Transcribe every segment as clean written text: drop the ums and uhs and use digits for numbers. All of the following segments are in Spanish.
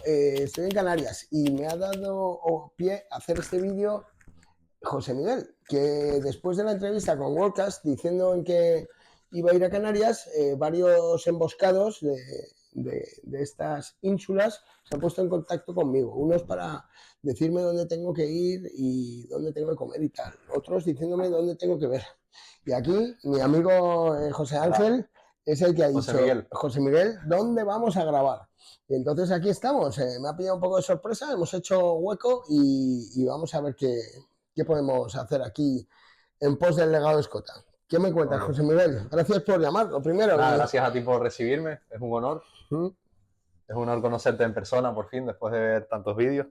estoy en Canarias y me ha dado pie a hacer este vídeo José Miguel, que después de la entrevista con Worldcast diciendo en que iba a ir a Canarias, varios emboscados de estas ínsulas se han puesto en contacto conmigo. Unos para decirme dónde tengo que ir y dónde tengo que comer y tal. Otros diciéndome dónde tengo que ver. Y aquí mi amigo José Ángel es el que ha dicho, José Miguel, ¿dónde vamos a grabar? Y entonces aquí estamos. Me ha pillado un poco de sorpresa, hemos hecho hueco y vamos a ver qué podemos hacer aquí en pos del legado de Escota. ¿Qué me cuentas, José Miguel? Gracias por llamar, lo primero. Gracias a ti por recibirme, es un honor. Es un honor conocerte en persona, por fin, después de ver tantos vídeos.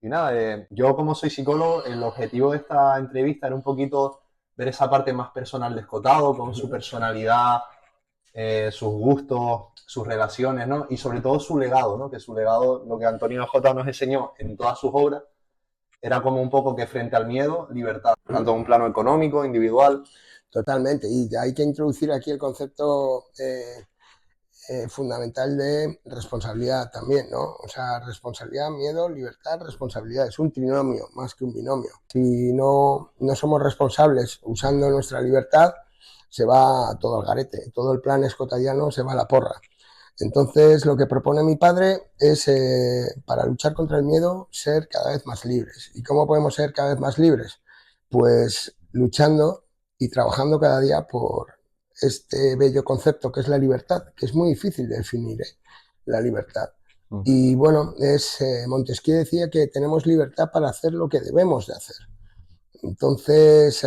Y nada, yo como soy psicólogo, el objetivo de esta entrevista era un poquito ver esa parte más personal de Escotado, con su personalidad, sus gustos, sus relaciones, ¿no? Y sobre todo su legado, ¿no? Que su legado, lo que Antonio J. nos enseñó en todas sus obras, era como un poco que frente al miedo, libertad, tanto en un plano económico, individual. Totalmente, y hay que introducir aquí el concepto fundamental de responsabilidad también, ¿no? O sea, responsabilidad, miedo, libertad, responsabilidad. Es un trinomio más que un binomio. Si no somos responsables usando nuestra libertad, se va todo al garete. Todo el plan escotadiano se va a la porra. Entonces, lo que propone mi padre es, para luchar contra el miedo, ser cada vez más libres. ¿Y cómo podemos ser cada vez más libres? Pues luchando y trabajando cada día por este bello concepto que es la libertad, que es muy difícil de definir, la libertad. Y bueno, Montesquieu decía que tenemos libertad para hacer lo que debemos de hacer. Entonces,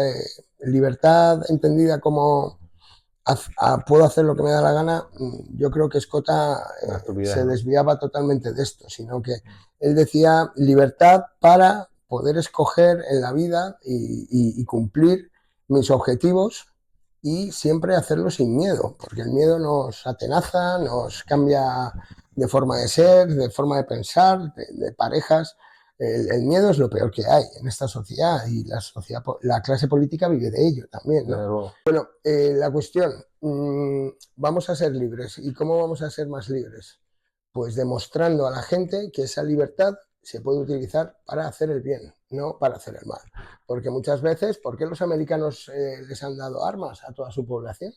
libertad entendida como puedo hacer lo que me da la gana, yo creo que Escota se desviaba totalmente de esto, sino que él decía libertad para poder escoger en la vida y cumplir mis objetivos y siempre hacerlo sin miedo, porque el miedo nos atenaza, nos cambia de forma de ser, de forma de pensar, de parejas. El miedo es lo peor que hay en esta sociedad y la clase política vive de ello también, ¿no? Bueno, la cuestión, vamos a ser libres. ¿Y cómo vamos a ser más libres? Pues demostrando a la gente que esa libertad se puede utilizar para hacer el bien, no para hacer el mal. Porque muchas veces, ¿por qué los americanos les han dado armas a toda su población?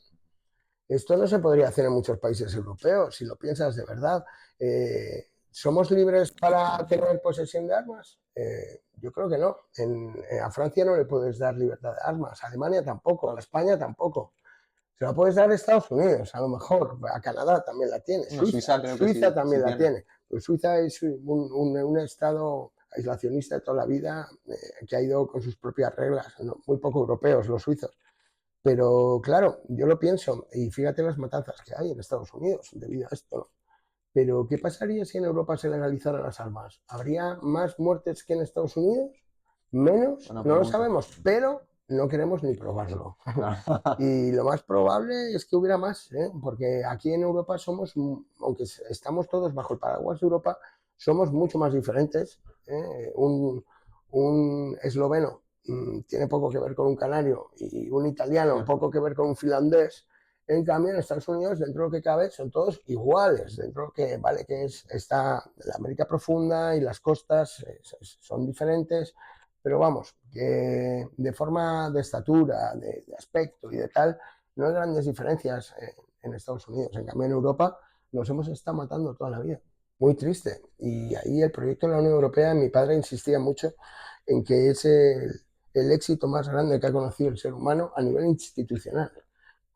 Esto no se podría hacer en muchos países europeos, si lo piensas de verdad. ¿Somos libres para tener posesión de armas? Yo creo que no. A Francia no le puedes dar libertad de armas, a Alemania tampoco, a España tampoco. Se la puedes dar a Estados Unidos, a lo mejor, a Canadá también la tiene, Suiza también la tiene. Pues Suiza es un estado aislacionista de toda la vida, que ha ido con sus propias reglas, ¿no? Muy poco europeos los suizos. Pero claro, yo lo pienso, y fíjate las matanzas que hay en Estados Unidos debido a esto, ¿no? Pero ¿qué pasaría si en Europa se legalizaran las armas? ¿Habría más muertes que en Estados Unidos? ¿Menos? No lo sabemos, pero no queremos ni probarlo. Y lo más probable es que hubiera más, porque aquí en Europa somos, aunque estamos todos bajo el paraguas de Europa, somos mucho más diferentes. Un esloveno tiene poco que ver con un canario y un italiano poco que ver con un finlandés. En cambio, en Estados Unidos, dentro de lo que cabe, son todos iguales. Dentro de lo que vale que está la América profunda y las costas son diferentes, pero vamos, que de forma de estatura, de aspecto y de tal, no hay grandes diferencias en Estados Unidos. En cambio, en Europa nos hemos estado matando toda la vida. Muy triste. Y ahí el proyecto de la Unión Europea, mi padre insistía mucho en que es el éxito más grande que ha conocido el ser humano a nivel institucional,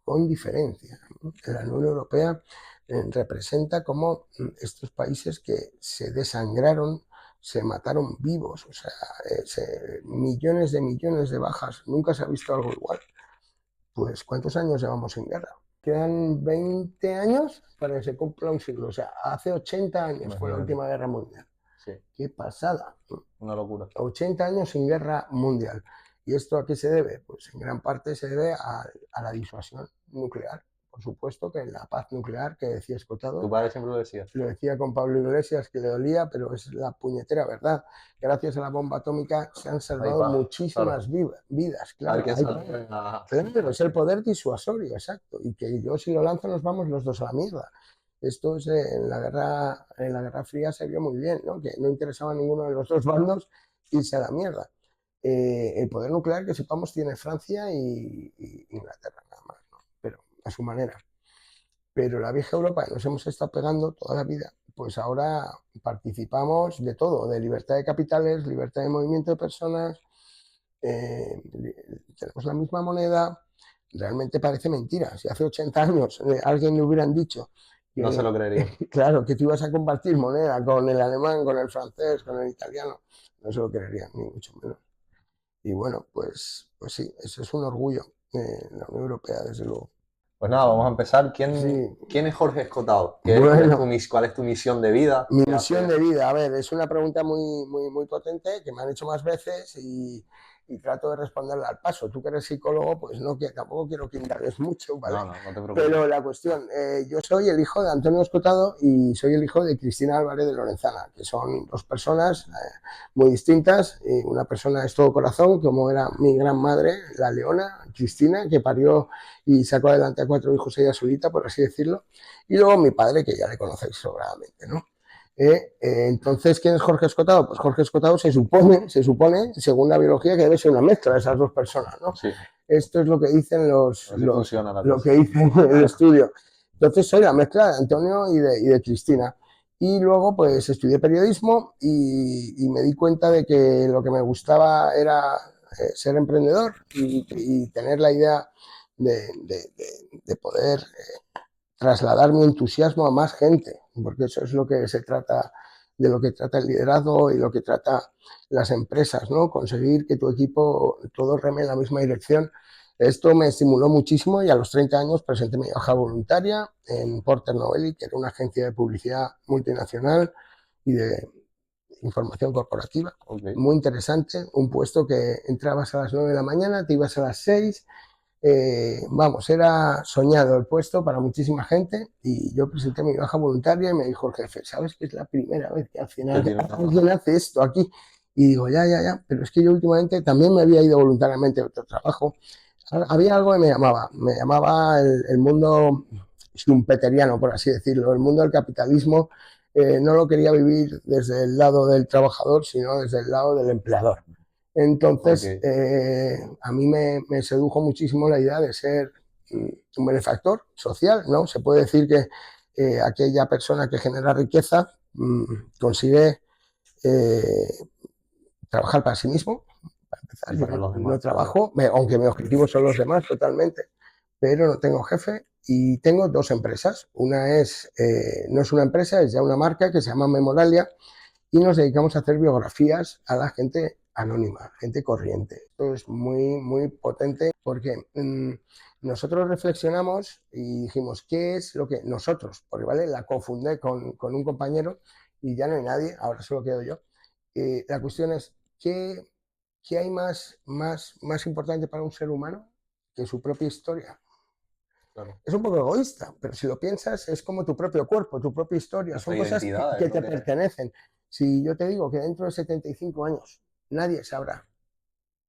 con diferencia. La Unión Europea representa como estos países que se desangraron, se mataron vivos, o sea, millones de bajas, nunca se ha visto algo igual. Pues, ¿cuántos años llevamos en guerra? Quedan 20 años para que se cumpla un siglo, o sea, hace 80 años fue la última guerra mundial. Sí. ¡Qué pasada! Una locura. 80 años sin guerra mundial. ¿Y esto a qué se debe? Pues en gran parte se debe a la disuasión nuclear. Por supuesto que la paz nuclear que decía Escotado. Tu padre siempre lo decía. Lo decía con Pablo Iglesias, que le dolía, pero es la puñetera verdad. Gracias a la bomba atómica se han salvado muchísimas vidas. Claro, claro, es el poder disuasorio, exacto. Y que yo si lo lanzo nos vamos los dos a la mierda. Esto es, en la Guerra Fría se vio muy bien, ¿no? Que no interesaba a ninguno de los dos bandos irse a la mierda. El poder nuclear, que sepamos, tiene Francia y Inglaterra, nada más, ¿no? Pero a su manera. Pero la vieja Europa, que nos hemos estado pegando toda la vida, pues ahora participamos de todo, de libertad de capitales, libertad de movimiento de personas, tenemos la misma moneda. Realmente parece mentira. Si hace 80 años alguien le hubieran dicho que, No se lo creería. claro, que tú ibas a compartir moneda con el alemán, con el francés, con el italiano, no se lo creerían, ni mucho menos. Y bueno, pues sí, eso es un orgullo de la Unión Europea, desde luego. Pues nada, vamos a empezar. Sí. ¿Quién es Jorge Escotado? Bueno, ¿Cuál es tu misión de vida? mi ¿Qué misión haces? de vida, a ver, es una pregunta muy potente que me han hecho más veces y trato de responderla al paso. Tú que eres psicólogo, pues no, que tampoco quiero que indagues mucho, ¿vale? No te preocupes. Pero la cuestión, yo soy el hijo de Antonio Escotado y soy el hijo de Cristina Álvarez de Lorenzana, que son dos personas muy distintas. Una persona es todo corazón, como era mi gran madre, la leona, Cristina, que parió y sacó adelante a 4 hijos ella solita, por así decirlo. Y luego mi padre, que ya le conocéis sobradamente, ¿no? Entonces, ¿quién es Jorge Escotado? Pues Jorge Escotado se supone, según la biología, que debe ser una mezcla de esas dos personas, ¿no? Sí. Esto es lo que dicen lo que dicen en el estudio. Entonces soy la mezcla de Antonio y de Cristina. Y luego pues estudié periodismo y me di cuenta de que lo que me gustaba era ser emprendedor y tener la idea de poder trasladar mi entusiasmo a más gente, porque eso es lo que se trata, de lo que trata el liderazgo y lo que trata las empresas, ¿no? Conseguir que tu equipo todo reme en la misma dirección. Esto me estimuló muchísimo y a los 30 años presenté mi baja voluntaria en Porter Novelli, que era una agencia de publicidad multinacional y de información corporativa. Okay. Muy interesante, un puesto que entrabas a las 9 de la mañana, te ibas a las 6, vamos, era soñado el puesto para muchísima gente y yo presenté mi baja voluntaria y me dijo el jefe, ¿sabes que es la primera vez que al final alguien hace esto aquí? Y digo, ya, pero es que yo últimamente también me había ido voluntariamente a otro trabajo. Había algo que me llamaba el mundo schumpeteriano, por así decirlo, el mundo del capitalismo. No lo quería vivir desde el lado del trabajador, sino desde el lado del empleador. Entonces, a mí me sedujo muchísimo la idea de ser un benefactor social, ¿no? Se puede decir que aquella persona que genera riqueza consigue trabajar para sí mismo. Para empezar, yo no trabajo, aunque mi objetivo son los demás totalmente, pero no tengo jefe y tengo dos empresas. Una es, no es una empresa, es ya una marca que se llama Memoralia y nos dedicamos a hacer biografías a la gente anónima, gente corriente. Esto es muy potente porque nosotros reflexionamos y dijimos, ¿qué es lo que nosotros? Porque, ¿vale? La confundí con un compañero y ya no hay nadie, ahora solo quedo yo. La cuestión es, ¿qué hay más importante para un ser humano que su propia historia? Claro. Es un poco egoísta, pero si lo piensas, es como tu propio cuerpo, tu propia historia. Son cosas que te pertenecen. Si yo te digo que dentro de 75 años nadie sabrá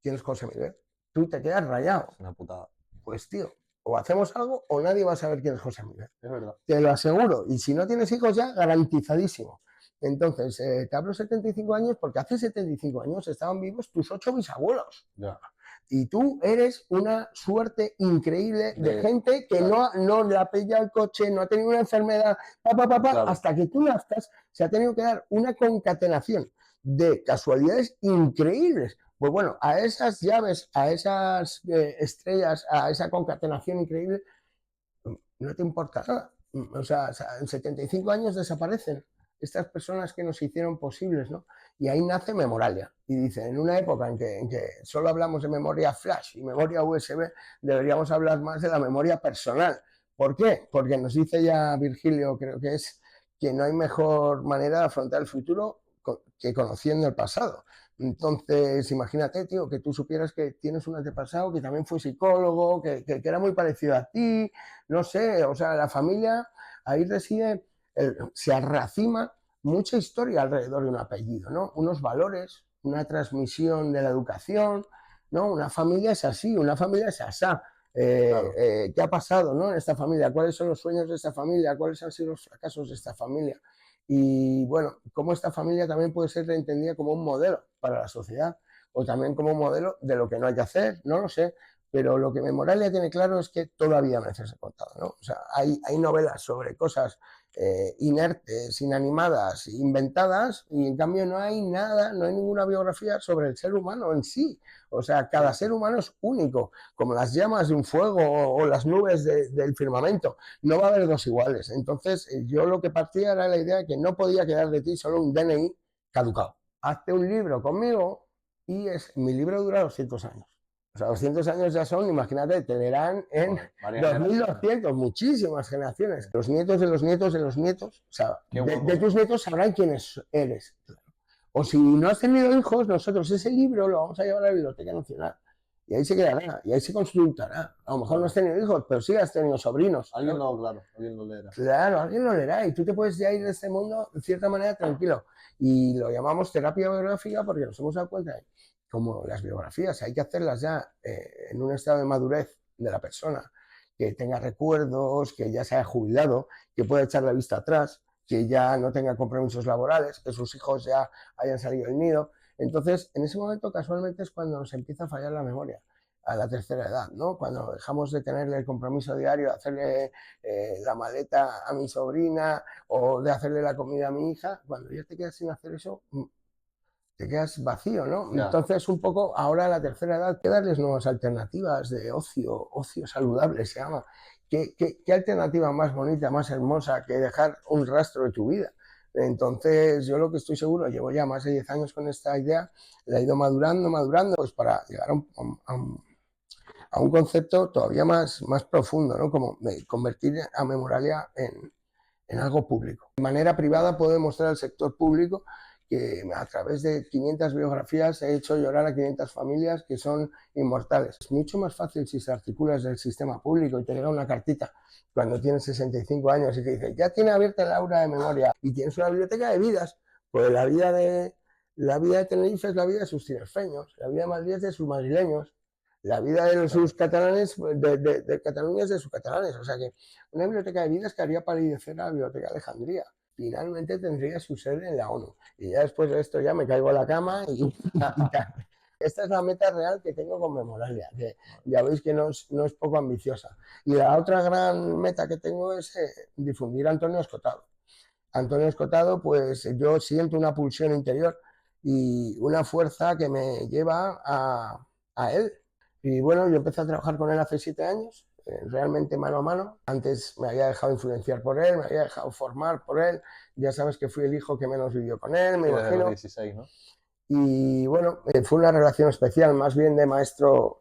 quién es José Miguel, tú te quedas rayado. Es una putada. Pues tío, o hacemos algo o nadie va a saber quién es José Miguel. Es verdad. Te lo aseguro. Y si no tienes hijos ya, garantizadísimo. Entonces, te hablo 75 años porque hace 75 años estaban vivos tus 8 bisabuelos. Ya. Y tú eres una suerte increíble de gente que claro, no le ha pillado el coche, no ha tenido una enfermedad, claro, hasta que tú nazcas, se ha tenido que dar una concatenación de casualidades increíbles. Pues bueno, a esas llaves, a esas estrellas, a esa concatenación increíble, no te importa nada. O sea, en 75 años desaparecen estas personas que nos hicieron posibles, ¿no? Y ahí nace Memoralia. Y dice, en una época en que solo hablamos de memoria flash y memoria USB, deberíamos hablar más de la memoria personal. ¿Por qué? Porque nos dice ya Virgilio, creo que es, que no hay mejor manera de afrontar el futuro que conociendo el pasado. Entonces, imagínate, tío, que tú supieras que tienes un antepasado que también fue psicólogo, que era muy parecido a ti, no sé, o sea, la familia, ahí reside, se arracima mucha historia alrededor de un apellido, ¿no? Unos valores, una transmisión de la educación, ¿no? Una familia es así, una familia es asá. Claro. ¿Qué ha pasado, ¿no? En esta familia? ¿Cuáles son los sueños de esta familia? ¿Cuáles han sido los fracasos de esta familia? Y bueno, cómo esta familia también puede ser entendida como un modelo para la sociedad o también como un modelo de lo que no hay que hacer, no lo sé, pero lo que Memoralia tiene claro es que todavía merece ser contado, ¿no? O sea, hay novelas sobre cosas inertes, inanimadas, inventadas, y en cambio no hay nada, no hay ninguna biografía sobre el ser humano en sí. O sea, cada ser humano es único, como las llamas de un fuego o las nubes del firmamento. No va a haber dos iguales. Entonces, yo lo que partía era la idea de que no podía quedar de ti solo un DNI caducado. Hazte un libro conmigo y mi libro dura 200 años. O sea, 200 años ya son, imagínate, te verán en 2200, muchísimas generaciones. Los nietos de los nietos de los nietos, o sea, de tus nietos sabrán quién eres. O si no has tenido hijos, nosotros ese libro lo vamos a llevar a la Biblioteca Nacional. Y ahí se quedará, y ahí se consultará. A lo mejor no has tenido hijos, pero sí has tenido sobrinos. Alguien lo, claro, alguien lo leerá. Claro, alguien lo leerá y tú te puedes ya ir de este mundo de cierta manera tranquilo. Y lo llamamos terapia biográfica porque nos hemos dado cuenta de como las biografías hay que hacerlas ya en un estado de madurez de la persona, que tenga recuerdos, que ya se haya jubilado, que pueda echar la vista atrás, que ya no tenga compromisos laborales, que sus hijos ya hayan salido del nido. Entonces, en ese momento casualmente es cuando nos empieza a fallar la memoria, a la tercera edad, ¿no? Cuando dejamos de tenerle el compromiso diario de hacerle la maleta a mi sobrina o de hacerle la comida a mi hija, cuando ya te quedas sin hacer eso, te quedas vacío, ¿no? Ya. Entonces, un poco ahora a la tercera edad, hay que darles nuevas alternativas de ocio saludable se llama. ¿Qué alternativa más bonita, más hermosa que dejar un rastro de tu vida? Entonces, yo lo que estoy seguro, llevo ya más de 10 años con esta idea, la he ido madurando, pues para llegar a un concepto todavía más profundo, ¿no? Como de convertir a Memoralia en algo público. De manera privada puedo demostrar al sector público que a través de 500 biografías he hecho llorar a 500 familias que son inmortales. Es mucho más fácil si se articula desde el sistema público y te llega una cartita cuando tienes 65 años y te dice, ya tiene abierta el aula de memoria y tienes una biblioteca de vidas. Pues la vida de Tenerife es la vida de sus tinerfeños, la vida de Madrid es de sus madrileños, la vida de sus catalanes, de Cataluña es de sus catalanes. O sea que una biblioteca de vidas que haría palidecer a la Biblioteca de Alejandría. Finalmente tendría su sede en la ONU. Y ya después de esto ya me caigo a la cama y esta es la meta real que tengo con Memoralia, que ya veis que no es poco ambiciosa. Y la otra gran meta que tengo es difundir a Antonio Escotado. Antonio Escotado, pues yo siento una pulsión interior y una fuerza que me lleva a él. Y bueno, yo empecé a trabajar con él hace 7 años, realmente mano a mano. Antes me había dejado influenciar por él, me había dejado formar por él. Ya sabes que fui el hijo que menos vivió con él, me imagino. Desde los 16, ¿no? Y bueno, fue una relación especial, más bien de maestro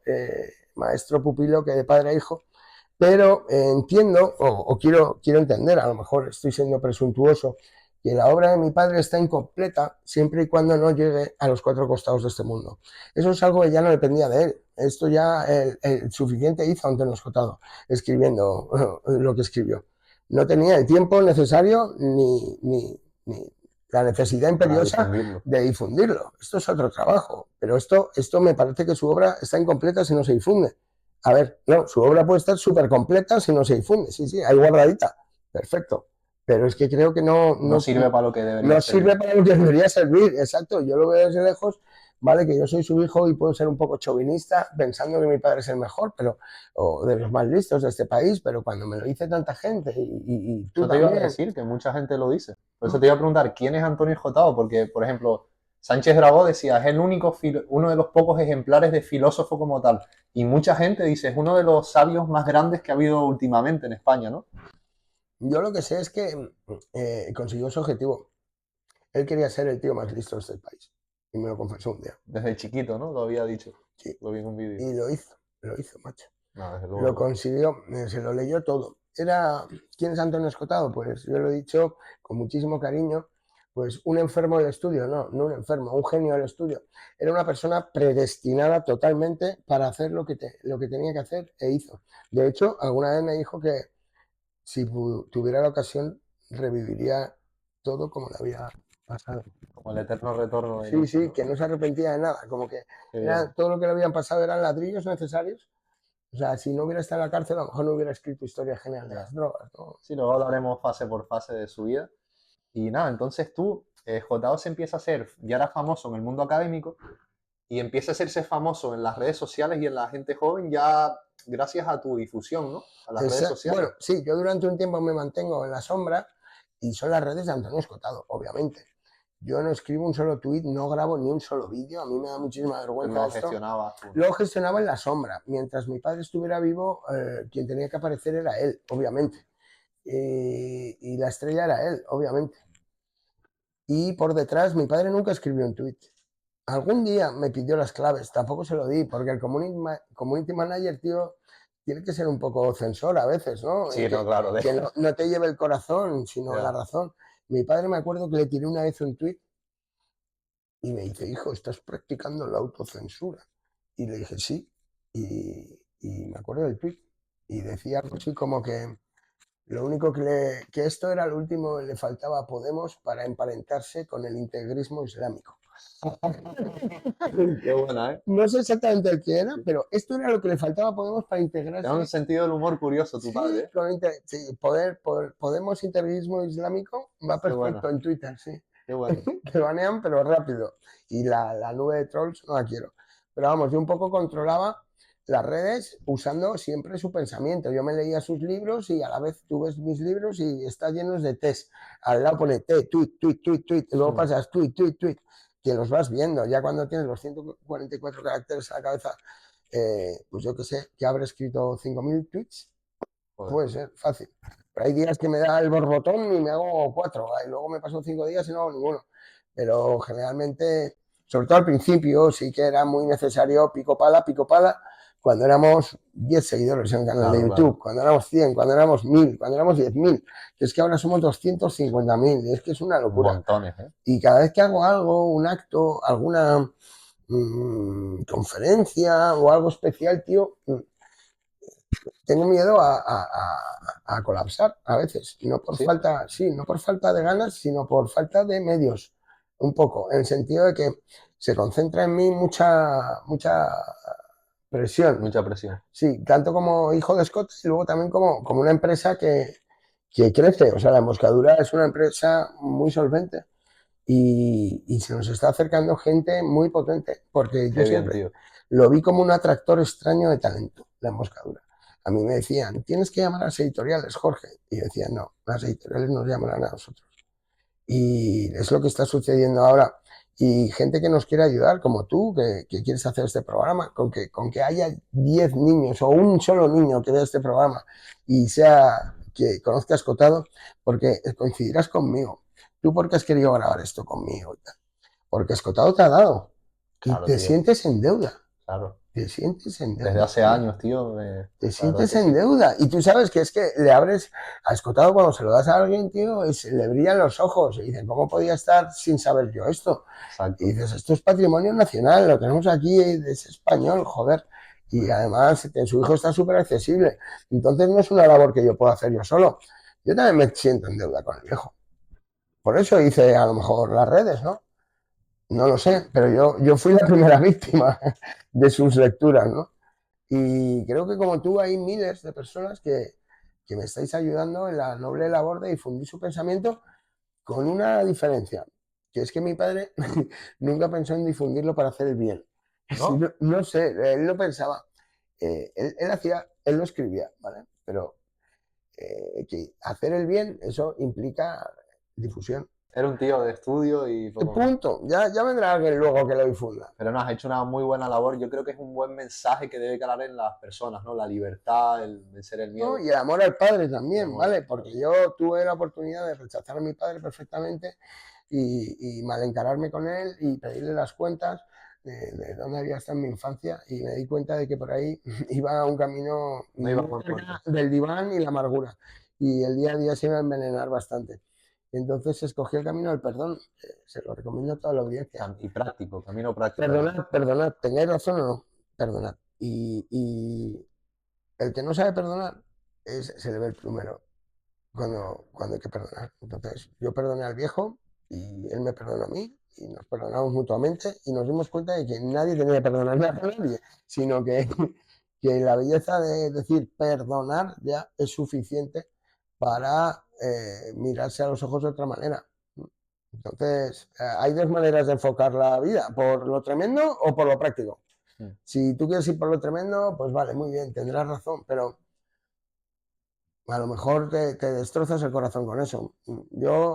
pupilo que de padre a hijo. Pero entiendo, o quiero entender, a lo mejor estoy siendo presuntuoso, que la obra de mi padre está incompleta siempre y cuando no llegue a los 4 costados de este mundo. Eso es algo que ya no dependía de él. Esto ya el suficiente hizo Antonio Escotado escribiendo lo que escribió. No tenía el tiempo necesario ni la necesidad imperiosa de difundirlo. Esto es otro trabajo, pero esto me parece que su obra está incompleta si no se difunde. A ver, no, su obra puede estar súper completa si no se difunde. Sí, ahí guardadita. Perfecto. Pero es que creo que no sirve para lo que debería no servir. Sirve para lo que debería servir, exacto. Yo lo veo desde lejos, vale, que yo soy su hijo y puedo ser un poco chauvinista pensando que mi padre es el mejor, o de los más listos de este país, pero cuando me lo dice tanta gente y tú eso te iba a decir, que mucha gente lo dice. Por eso te iba a preguntar, ¿quién es Antonio Escotado? Porque, por ejemplo, Sánchez Dragó decía, es el único, uno de los pocos ejemplares de filósofo como tal. Y mucha gente dice, es uno de los sabios más grandes que ha habido últimamente en España, ¿no? Yo lo que sé es que consiguió su objetivo. Él quería ser el tío más listo de este país. Y me lo confesó un día. Desde chiquito, ¿no? Lo había dicho. Sí. Lo vi en un vídeo. Y lo hizo, macho. No, desde luego, lo consiguió, se lo leyó todo. ¿Quién es Antonio Escotado? Pues yo lo he dicho con muchísimo cariño. Pues un enfermo del estudio, no un enfermo, un genio del estudio. Era una persona predestinada totalmente para hacer lo que tenía que hacer e hizo. De hecho, alguna vez me dijo que si tuviera la ocasión, reviviría todo como lo había pasado. Como el eterno retorno. Sí, sí, que no se arrepentía de nada, como que todo lo que le habían pasado eran ladrillos necesarios O sea, si no hubiera estado en la cárcel, a lo mejor no hubiera escrito Historia General de las Drogas, ¿no? Sí, luego hablaremos fase por fase de su vida. Y nada, entonces tú, JO se empieza a ser, ya era famoso en el mundo académico y empieza a hacerse famoso en las redes sociales y en la gente joven ya gracias a tu difusión, ¿no? A las redes sociales. Bueno, sí, yo durante un tiempo me mantengo en la sombra y son las redes de Antonio Escotado, obviamente. Yo no escribo un solo tuit, no grabo ni un solo vídeo, a mí me da muchísima vergüenza Lo esto. gestionabas tú. Lo gestionaba en la sombra. Mientras mi padre estuviera vivo, quien tenía que aparecer era él, obviamente. Y la estrella era él, obviamente. Y por detrás, mi padre nunca escribió un tuit. Algún día me pidió las claves, tampoco se lo di, porque el community manager, tío, tiene que ser un poco censor a veces, ¿no? Sí, no, claro. Que no te lleve el corazón, sino la razón. Mi padre me acuerdo que le tiré una vez un tuit y me dice, hijo, estás practicando la autocensura. Y le dije, sí. Y me acuerdo del tuit. Y decía algo así como que lo único que esto era lo último que le faltaba a Podemos para emparentarse con el integrismo islámico. Qué buena, ¿eh? No sé exactamente el que era, pero esto era lo que le faltaba a Podemos para integrarse. Tiene un sentido del humor curioso tu padre, ¿eh? Sí, Podemos integrismo islámico va perfecto en Twitter, sí. Qué bueno. Te banean, pero rápido. Y la nube de trolls no la quiero. Pero vamos, yo un poco controlaba las redes usando siempre su pensamiento. Yo me leía sus libros y a la vez tú ves mis libros y está llenos de test. Al lado pone tweet, y luego pasas tweet, que los vas viendo. Ya cuando tienes los 144 caracteres a la cabeza, pues yo qué sé, que habré escrito 5.000 tweets. Joder. Puede ser, fácil. Pero hay días que me da el borbotón y me hago 4. Y luego me paso 5 días y no hago ninguno. Pero generalmente, sobre todo al principio, sí que era muy necesario pico pala, cuando éramos 10 seguidores en el canal de YouTube, cuando éramos 100, cuando éramos 1000, cuando éramos 10.000, que es que ahora somos 250.000, y es que es una locura. Montones, ¿eh? Y cada vez que hago algo, un acto, alguna conferencia o algo especial, tío, tengo miedo a colapsar a veces, no por falta, no por falta de ganas, sino por falta de medios, un poco, en el sentido de que se concentra en mí mucha presión. Mucha presión. Sí, tanto como hijo de Scott y luego también como una empresa que crece. O sea, la Emboscadura es una empresa muy solvente y se nos está acercando gente muy potente, porque yo siempre lo vi como un atractor extraño de talento, la Emboscadura. A mí me decían, tienes que llamar a las editoriales, Jorge. Y yo decía, no, las editoriales nos llamarán a nosotros. Y es lo que está sucediendo ahora. Y gente que nos quiere ayudar, como tú, que quieres hacer este programa, con que haya 10 niños o un solo niño que vea este programa y sea que conozca a Escotado, porque coincidirás conmigo. ¿Tú por qué has querido grabar esto conmigo? Porque Escotado te ha dado. Claro, y te tío. sientes en deuda. Claro. Te sientes en deuda. Desde hace años, tío. Te sientes en deuda. Y tú sabes que es que le abres a Escotado cuando se lo das a alguien, tío, le brillan los ojos. Y dicen, ¿cómo podía estar sin saber yo esto? Exacto. Y dices, esto es patrimonio nacional, lo tenemos aquí, es español, joder. Y además su hijo está súper accesible. Entonces no es una labor que yo pueda hacer yo solo. Yo también me siento en deuda con el viejo. Por eso hice a lo mejor las redes, ¿no? No lo sé, pero yo fui la primera víctima de sus lecturas, ¿no? Y creo que como tú hay miles de personas que me estáis ayudando en la noble labor de difundir su pensamiento con una diferencia, que es que mi padre nunca pensó en difundirlo para hacer el bien. ¿No? No sé, él lo pensaba. Él lo escribía, ¿vale? Pero que hacer el bien, eso implica difusión. Era un tío de estudio y poco más. Punto. Ya vendrá alguien luego que lo difunda. Pero no, has hecho una muy buena labor. Yo creo que es un buen mensaje que debe calar en las personas, ¿no? La libertad, el vencer el miedo. ¿No? Y el amor al padre también, ¿vale? Porque yo tuve la oportunidad de rechazar a mi padre perfectamente y mal encararme con él y pedirle las cuentas de dónde había estado en mi infancia y me di cuenta de que por ahí iba un camino del diván y la amargura y el día a día se iba a envenenar bastante. Entonces escogí el camino del perdón, se lo recomiendo a toda la audiencia. Y práctico, camino práctico. Perdonad, tengáis razón o no, perdonad. Y el que no sabe perdonar se le ve el plumero cuando hay que perdonar. Entonces yo perdoné al viejo y él me perdonó a mí y nos perdonamos mutuamente y nos dimos cuenta de que nadie tenía que perdonar nada a nadie, sino que que la belleza de decir perdonar ya es suficiente para mirarse a los ojos de otra manera. Entonces, hay dos maneras de enfocar la vida, por lo tremendo o por lo práctico. Si tú quieres ir por lo tremendo, pues vale, muy bien, tendrás razón, pero a lo mejor te destrozas el corazón con eso.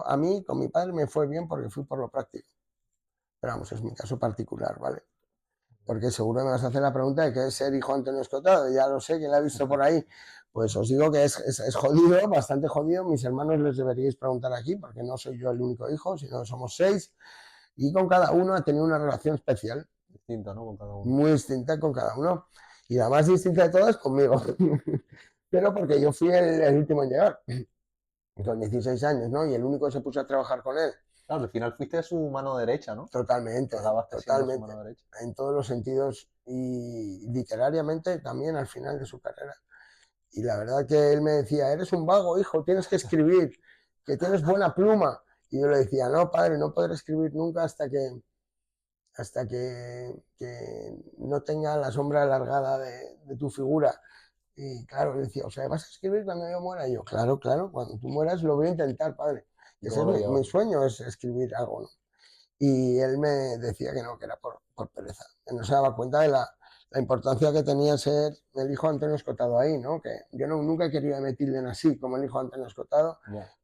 A mí, con mi padre me fue bien porque fui por lo práctico. Pero vamos, es mi caso particular, ¿vale? Porque seguro me vas a hacer la pregunta de qué es ser hijo de Antonio Escotado, ya lo sé, que la ha visto por ahí. Pues os digo que es jodido, bastante jodido. Mis hermanos les deberíais preguntar aquí, porque no soy yo el único hijo, sino que somos 6. Y con cada uno ha tenido una relación especial. Distinta, ¿no? Con cada uno. Muy distinta con cada uno. Y la más distinta de todas conmigo. Pero porque yo fui el último en llegar. Con 16 años, ¿no? Y el único que se puso a trabajar con él. Claro, al final fuiste su mano derecha, ¿no? Totalmente, totalmente. Su mano derecha. En todos los sentidos y literariamente también al final de su carrera. Y la verdad que él me decía, eres un vago, hijo, tienes que escribir, que tienes buena pluma. Y yo le decía, no, padre, no podré escribir nunca hasta que no tenga la sombra alargada de tu figura. Y claro, le decía, o sea, ¿vas a escribir cuando yo muera? Y yo, claro, claro, cuando tú mueras lo voy a intentar, padre. Ese es mi sueño, es escribir algo, ¿no? Y él me decía que no, que era por pereza, que no se daba cuenta de la importancia que tenía ser el hijo de Antonio Escotado ahí, ¿no? Que yo nunca he querido me tilden así como el hijo de Antonio Escotado,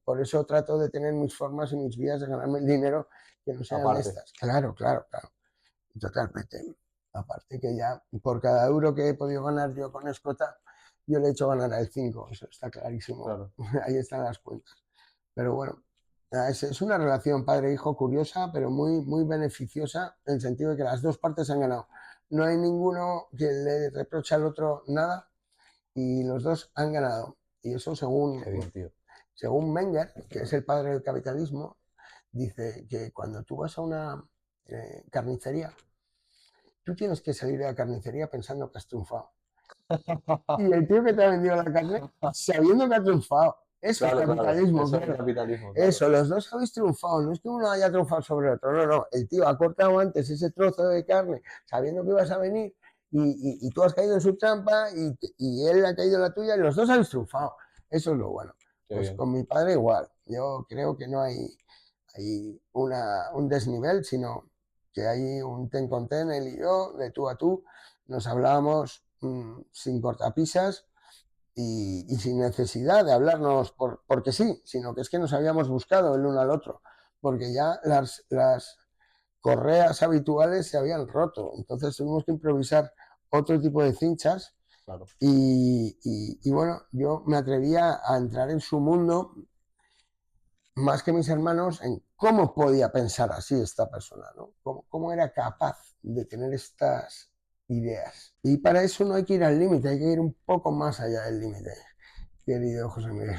por eso trato de tener mis formas y mis vías de ganarme el dinero que no sean estas. Claro, claro, claro, totalmente. Aparte que ya por cada euro que he podido ganar yo con Escota, yo le he hecho ganar a él 5, eso está clarísimo. Claro. Ahí están las cuentas. Pero bueno, es una relación padre-hijo curiosa, pero muy, muy beneficiosa, en el sentido de que las dos partes han ganado. No hay ninguno que le reproche al otro nada y los dos han ganado. Y eso según Menger, que es el padre del capitalismo, dice que cuando tú vas a una carnicería, tú tienes que salir de la carnicería pensando que has triunfado. Y el tío que te ha vendido la carne, sabiendo que ha triunfado. Eso es capitalismo. Claro. Eso es capitalismo. Claro. Eso, los dos habéis triunfado. No es que uno haya triunfado sobre el otro. No, no. El tío ha cortado antes ese trozo de carne sabiendo que ibas a venir y tú has caído en su trampa y él ha caído en la tuya y los dos habéis triunfado. Eso es lo bueno. Qué pues bien. Con mi padre igual. Yo creo que no hay un desnivel, sino que hay un ten con ten, él y yo, de tú a tú. Nos hablábamos sin cortapisas y sin necesidad de hablarnos porque sí, sino que es que nos habíamos buscado el uno al otro, porque ya las correas habituales se habían roto, entonces tuvimos que improvisar otro tipo de cinchas. Claro. Y bueno, yo me atrevía a entrar en su mundo más que mis hermanos en cómo podía pensar así esta persona, ¿no? Cómo era capaz de tener estas ideas. Y para eso no hay que ir al límite, hay que ir un poco más allá del límite, querido José Miguel.